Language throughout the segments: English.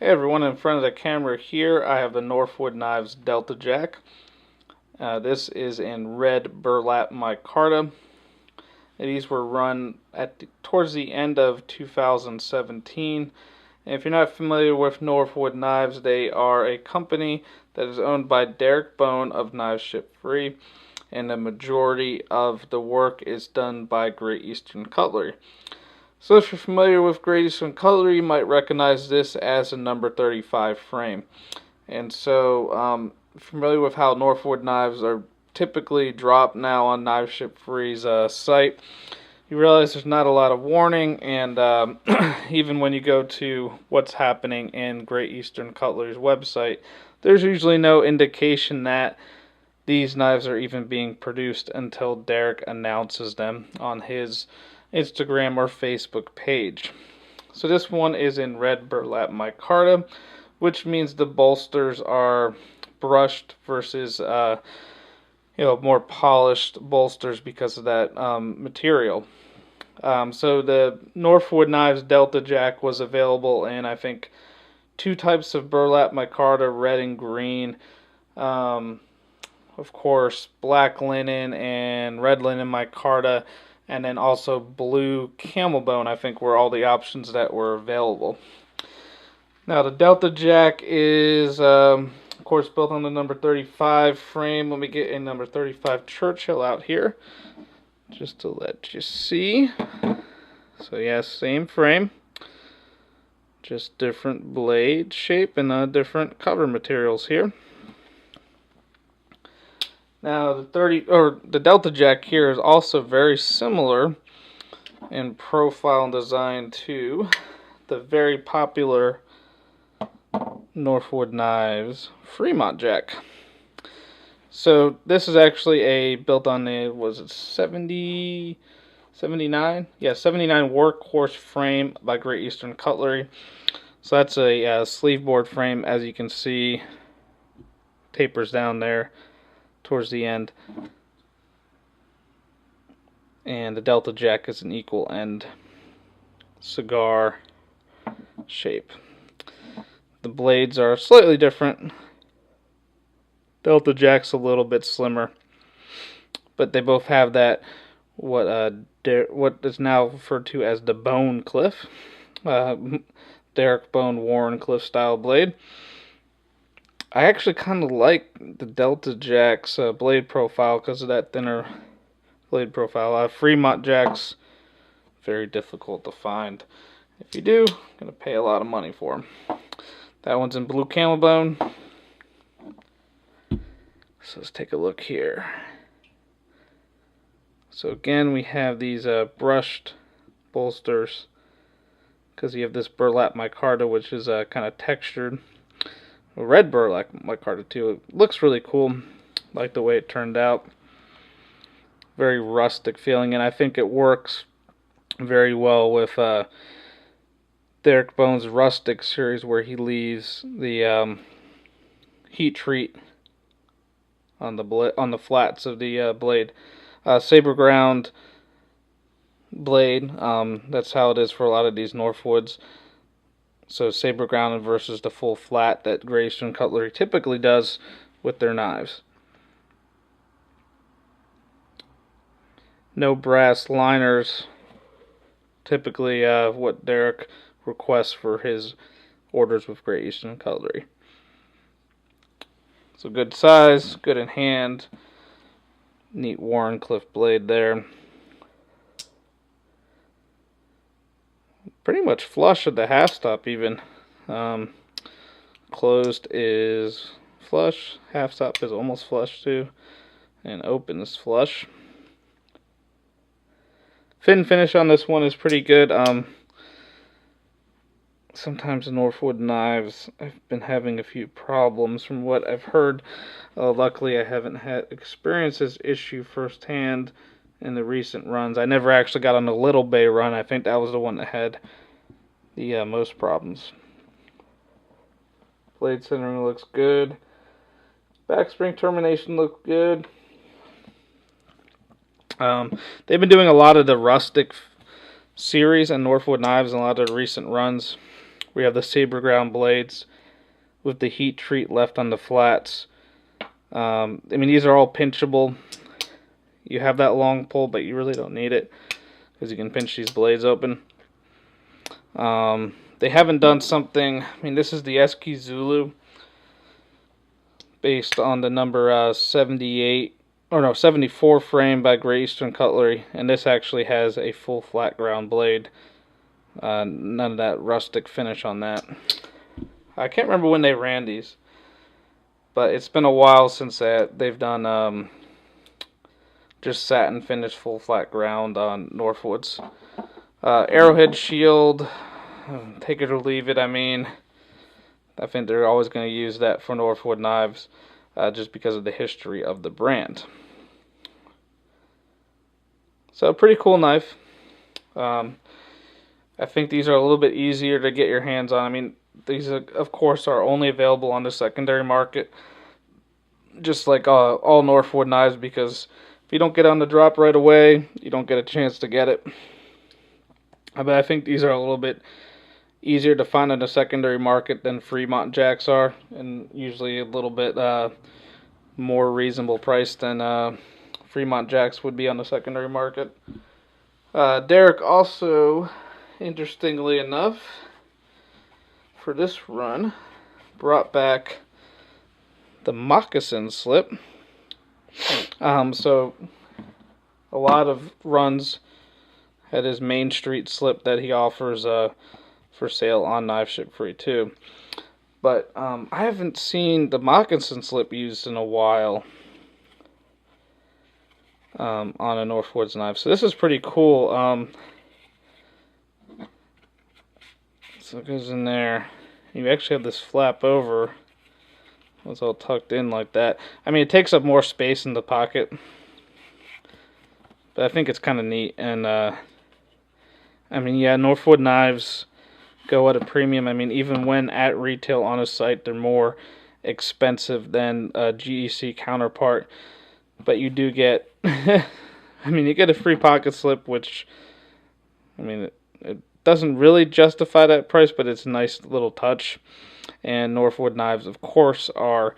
Hey everyone, in front of the camera here I have the Northwood Knives Delta Jack. This is in red burlap micarta. These were run towards the end of 2017. And if you're not familiar with Northwood Knives, they are a company that is owned by Derek Bone of Knives Ship Free, and the majority of the work is done by Great Eastern Cutlery. So if you're familiar with Great Eastern Cutlery, you might recognize this as a number 35 frame. And so, familiar with how Northwood knives are typically dropped now on Knives Ship Free's site, you realize there's not a lot of warning, and even when you go to what's happening in Great Eastern Cutlery's website, there's usually no indication that these knives are even being produced until Derek announces them on his Instagram or Facebook page. So this one is in red burlap micarta, which means the bolsters are brushed versus more polished bolsters because of that material. So the Northwood Knives Delta Jack was available in, I think, two types of burlap micarta, red and green. Of course, black linen and red linen micarta, and then also blue camel bone, I think, were all the options that were available. Now, the Delta Jack is, of course, built on the number 35 frame. Let me get a number 35 Churchill out here, just to let you see. So, yeah, same frame, just different blade shape and different cover materials here. Now the Delta Jack here is also very similar in profile and design to the very popular Northwood Knives Fremont Jack. So this is actually built on the, was it 79? Yeah, 79 workhorse frame by Great Eastern Cutlery. So that's a sleeve board frame, as you can see, tapers down there towards the end, and the Delta Jack is an equal end cigar shape. The blades are slightly different. Delta Jack's a little bit slimmer, but they both have that what is now referred to as the Bone Cliff, Derek Bone Warrencliffe style blade. I actually kind of like the Delta Jack's blade profile because of that thinner blade profile. Fremont Jack's very difficult to find. If you do, you're going to pay a lot of money for them. That one's in blue camel bone. So let's take a look here. So again, we have these brushed bolsters because you have this burlap micarta, which is kind of textured. Red burlap micarta too. It looks really cool. Like the way it turned out. Very rustic feeling, and I think it works very well with Derek Bone's Rustic series, where he leaves the heat treat on the flats of the blade. Saber ground blade. That's how it is for a lot of these Northwoods. So saber grounded versus the full flat that Great Eastern Cutlery typically does with their knives. No brass liners. Typically what Derek requests for his orders with Great Eastern Cutlery. So good size, good in hand. Neat Warrencliffe blade there. Pretty much flush at the half stop even. Closed is flush, half stop is almost flush too, and open is flush. Fit and finish on this one is pretty good. Sometimes the Northwood knives, I've been having a few problems from what I've heard. Luckily I haven't had experienced this issue firsthand in the recent runs. I never actually got on the Little Bay run. I think that was the one that had the most problems. Blade centering looks good. Backspring termination looks good. They've been doing a lot of the rustic series and Northwood knives in a lot of the recent runs, We have the saber ground blades with the heat treat left on the flats. I mean, these are all pinchable. You have that long pull, but you really don't need it because you can pinch these blades open. They haven't done something. I mean, this is the Eski Zulu, based on the number 74 frame by Great Eastern Cutlery, and this actually has a full flat ground blade. None of that rustic finish on that. I can't remember when they ran these, but it's been a while since they've done just satin finish full flat ground on Northwoods. Arrowhead shield, take it or leave it. I mean, I think they're always going to use that for Northwood knives, just because of the history of the brand. So, pretty cool knife. I think these are a little bit easier to get your hands on. I mean, these, of course, are only available on the secondary market, just like all Northwood knives, because if you don't get on the drop right away, you don't get a chance to get it. But I think these are a little bit easier to find on the secondary market than Fremont jacks are, and usually a little bit more reasonable price than Fremont jacks would be on the secondary market. Derek also, interestingly enough, for this run, brought back the moccasin slip. So a lot of runs had his Main Street slip that he offers for sale on Knife Ship Free too. But I haven't seen the moccasin slip used in a while on a Northwoods knife. So this is pretty cool. So it goes in there. You actually have this flap over. It's all tucked in like that. I mean, it takes up more space in the pocket, but I think it's kind of neat. And I mean, yeah, Northwood knives go at a premium. I mean, even when at retail on a site, they're more expensive than a GEC counterpart. But you do get, I mean, you get a free pocket slip, which, I mean, it doesn't really justify that price, but it's a nice little touch. And Northwood knives, of course, are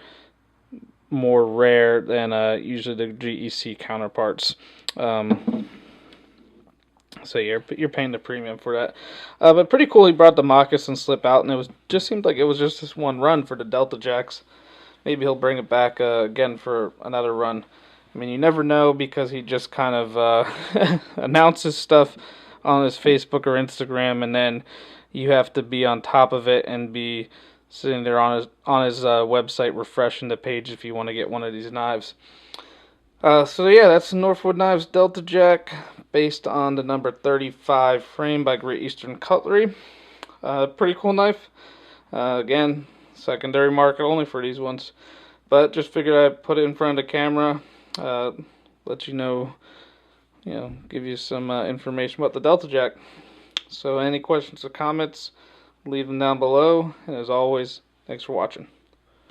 more rare than usually the GEC counterparts. So you're paying the premium for that. But pretty cool, he brought the moccasin slip out, and just seemed like it was just this one run for the Delta Jacks. Maybe he'll bring it back again for another run. I mean, you never know, because he just kind of announces stuff on his Facebook or Instagram, and then you have to be on top of it and be sitting there on his website refreshing the page if you want to get one of these knives. So yeah, that's the Northwood Knives Delta Jack, based on the number 35 frame by Great Eastern Cutlery. Pretty cool knife. Again, secondary market only for these ones. But just figured I'd put it in front of the camera, let you know, give you some information about the Delta Jack. So any questions or comments, leave them down below. And as always, thanks for watching.